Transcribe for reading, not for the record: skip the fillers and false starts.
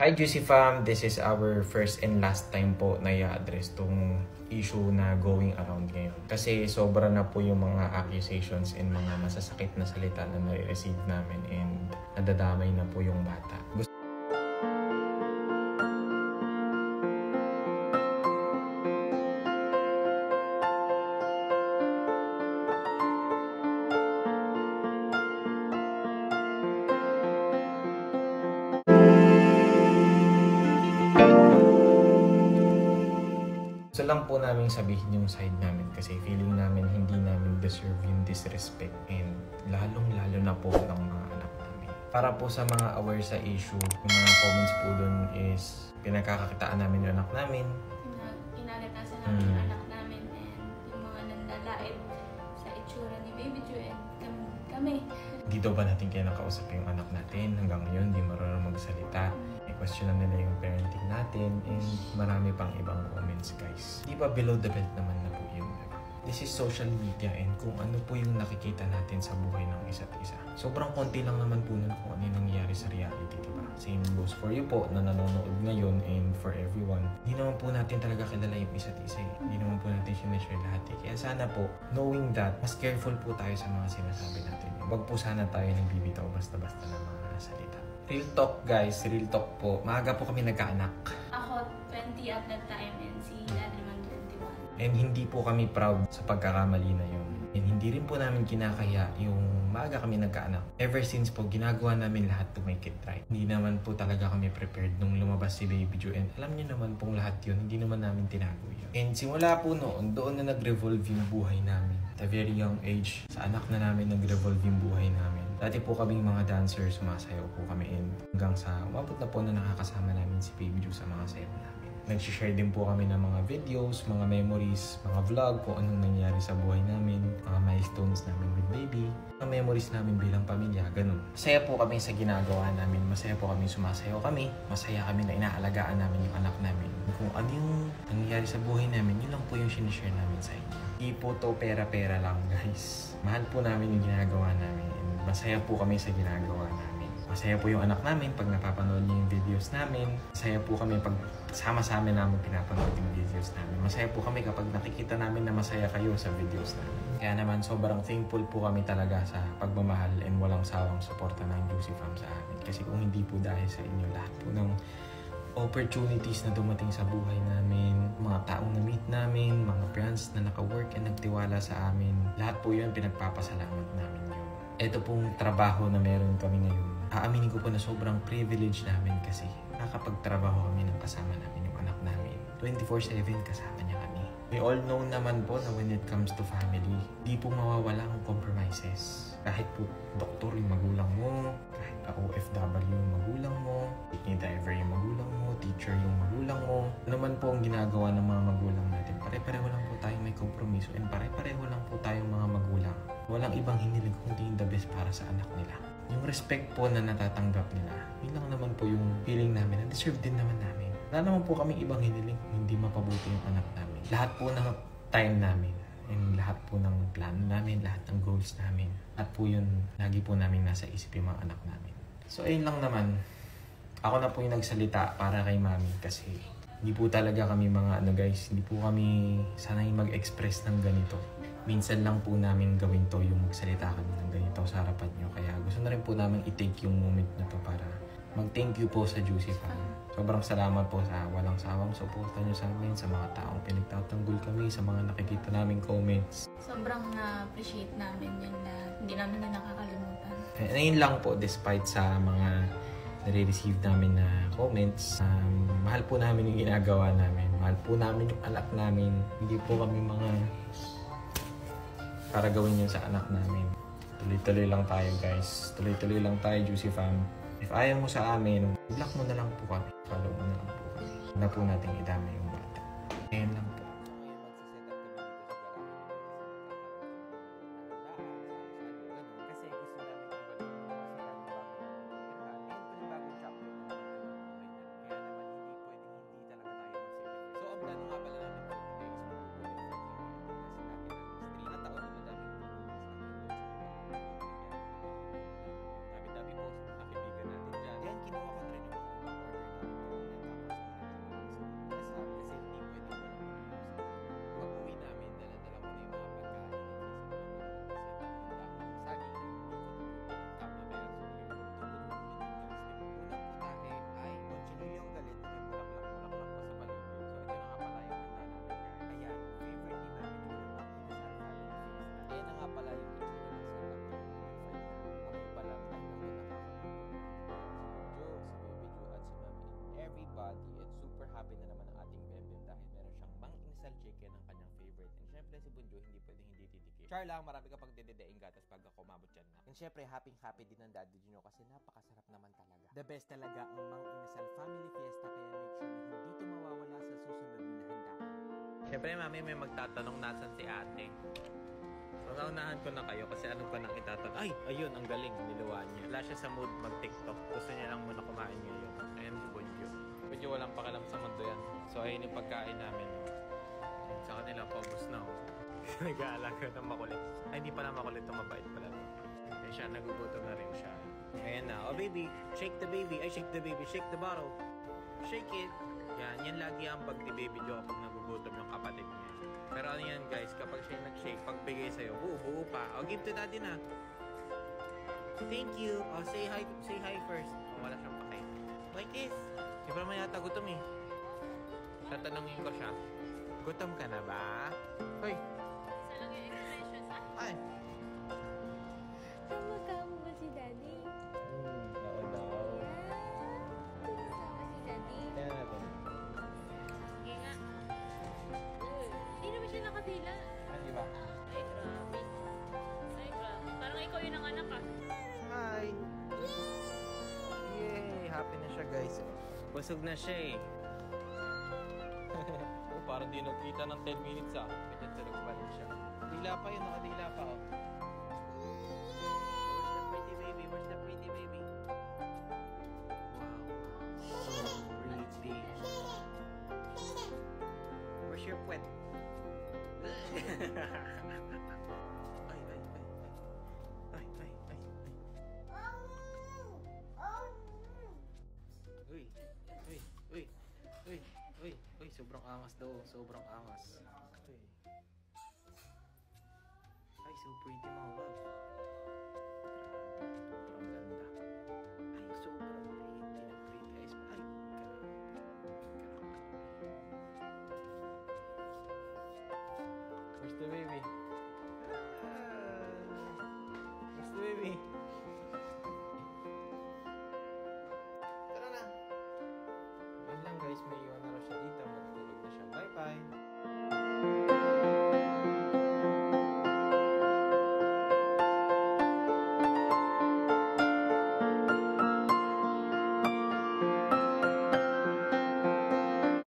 Hi Juicy Fam! This is our first and last time po na i-address tong issue na going around ngayon. Kasi sobra na po yung mga accusations and mga masasakit na salita na nare-receive namin and nadadamay na po yung bata. Gusto lang po namin sabihin yung side namin kasi feeling namin hindi namin deserve yung disrespect and lalong-lalo na po ng mga anak namin. Para po sa mga aware sa issue, yung mga comments po dun is pinagkakakitaan namin yung anak namin. Inagatasan namin yung anak namin and yung mga nandalait sa itsura ni Baby Ju and kami. Dito ba natin kaya nakausap yung anak natin? Hanggang ngayon, di marunong magsalita. I-question na nila yung parenting natin and marami pang ibang comments, guys. Di ba below the belt naman na po yun? This is social media and kung ano po yung nakikita natin sa buhay ng isa't isa. Sobrang konti lang naman po nun kung ano yung nangyayari sa reality, diba? Same goes for you po na nanonood ngayon and for everyone. Hindi naman po natin talaga kilala yung isa't isa. Hindi naman po natin sinashare lahat. Kaya sana po, knowing that, mas careful po tayo sa mga sinasabi natin. Huwag po sana tayo nagbibitaw basta-basta ng mga salita. Real talk, guys. Real talk po. Maaga po kami nagkaanak. Ako 20 at that time and si Daddy naman 21. And hindi po kami proud sa pagkakamali na yun. And hindi rin po namin kinakaya yung maaga kami nagkaanak. Ever since po, ginagawa namin lahat to make it right. Hindi naman po talaga kami prepared nung lumabas si Baby Ju. And alam niyo naman pong lahat yun, hindi naman namin tinago yun. And simula po noon, doon na nag-revolve yung buhay namin. At a very young age, sa anak na namin nag-revolve yung buhay namin. Dati po kaming mga dancers, sumasayaw po kami and hanggang sa umabot na po na nakakasama namin si Baby Ju sa mga sayaw namin. Nag-share din po kami ng mga videos, mga memories, mga vlog kung anong nangyari sa buhay namin, mga milestones namin with Baby, mga memories namin bilang pamilya, ganun. Masaya po kami sa ginagawa namin, masaya po kami sumasayaw kami, masaya kami na inaalagaan namin yung anak namin. Kung ano yung nangyayari sa buhay namin, yun lang po yung sinishare namin sa inyo. Hindi po to pera-pera lang, guys. Mahal po namin yung ginagawa namin and masaya po kami sa ginagawa namin. Masaya po yung anak namin pag napapanood niyo yung videos namin. Masaya po kami pag sama-sama namin pinapanood yung videos namin. Masaya po kami kapag nakikita namin na masaya kayo sa videos namin. Kaya naman sobrang thankful po kami talaga sa pagmamahal and walang sawang suporta ng Juicy Fam sa amin. Kasi kung hindi po dahil sa inyo, lahat po ng opportunities na dumating sa buhay namin, mga taong na-meet namin, mga friends na naka-work and nagtiwala sa amin, lahat po yun pinagpapasalamat namin yun. Ito pong trabaho na meron kami ngayon, aaminin ko po na sobrang privilege namin kasi nakapagtrabaho kami ng kasama namin yung anak namin. 24/7 kasama niya kami. We all know naman po na when it comes to family, di po mawawala ang compromises. Kahit po doktor yung magulang mo, kahit pa OFW yung magulang mo, ni driver yung magulang mo, teacher yung magulang mo. Ano man po ang ginagawa ng mga magulang natin, pare-pareho lang po tayong may kompromiso and pare-pareho lang po tayong mga magulang. Walang ibang hinilig kundi the best para sa anak nila. Yung respect po na natatanggap nila, yun lang naman po yung feeling namin na deserve din naman namin. Wala naman po kaming ibang hiniling kung hindi mapabuti yung anak namin. Lahat po ng time namin and lahat po ng plano namin, lahat ng goals namin. At po yun, lagi po namin nasa isip yung mga anak namin. So ayun lang naman, ako na po yung nagsalita para kay mami kasi hindi po talaga kami mga guys, hindi po kami sanay mag-express ng ganito. Minsan lang po namin gawin to yung magsalita kami ng ganito sa harapan nyo. Kaya gusto na rin po namin i-take yung moment na to para mag-thank you po sa Juicy Fam. Sobrang salamat po sa walang sawang suporta nyo sa amin, sa mga taong pinagtatanggol kami, sa mga nakikita naming comments. Sobrang na-appreciate namin yun na hindi namin yun nakakalimutan. Ayun lang po, despite sa mga nare-receive namin na comments, mahal po namin yung ginagawa namin. Mahal po namin yung anak namin. Hindi po kami mga para gawin yun sa anak namin. Tuloy-tuloy lang tayo, guys. Tuloy-tuloy lang tayo, Juicy Fam. If ayaw mo sa amin, block mo na lang po kami. Follow mo na lang po kami. Huwag na po natin idama yung bata. Ayan lang po. happy na naman ang ating bebe dahil meron siyang mang inasal chicken ng kanyang favorite. And syempre si Bunjo hindi pwedeng hindi titikim. Char lang, marami ka pag didedeing gatas pag ako umabot dyan na. And syempre happy din ng Daddy Gino kasi napakasarap naman talaga. The best talaga ang mang inasal family fiesta kaya make sure na hindi ito mawawala sa susunod na handa. Syempre mami may magtatanong nasan si ate. So naunahan ko na kayo kasi ano pa nang itatanong. Ay, ayun ang galing niluwa niya. Wala siya sa mood mag-TikTok. Gusto niya lang muna kumain ngayon. Ayan si Bunjo. Bunjo walang pakalam sa mundo yan. So ayun yung pagkain namin. Sa kanila, paubos na. Nag-aalaga ng makulit. Ay, hindi pala makulit. Mabait pala. Kaya siya, nagugutom na rin siya. Ayan na. Oh, baby. Shake the baby. Ay, shake the baby. Shake the bottle. Shake it. Yan lagi ang bag ni Baby Joe kapag nagugutom yung kapatid niya. Pero ano yan, guys? Kapag siya nag-shake, pagbigay sa'yo, buo pa. Oh, give to daddy na. Thank you. Oh, say hi first. Oh, wala siyang pake. Like this. Di ba naman yata gutom eh. Tatanungin ko siya. Gutom ka na ba? Hoy. Isa lang yung expression. Ay. Kamukha ba si Daddy? Oo daw. Kamukha si Daddy? Kaya natin. Sige nga. Hindi naman siya nakadila. Di ba? Ay, grabe. Ay, grabe. Parang ikaw yung nanganak ah. Hi. Yay. Happy na siya, guys. Busog na siya eh. Parang di nagkita ng 10 minutes ah. Ganyan tulog pa rin siya. Dila pa yun, nakadila pa oh. Where's the pretty baby? Where's the pretty baby? Wow. So pretty. Where's your puwet? Uy, sobrang angas daw. Sobrang angas. Uy. Ay, so pretty mga love.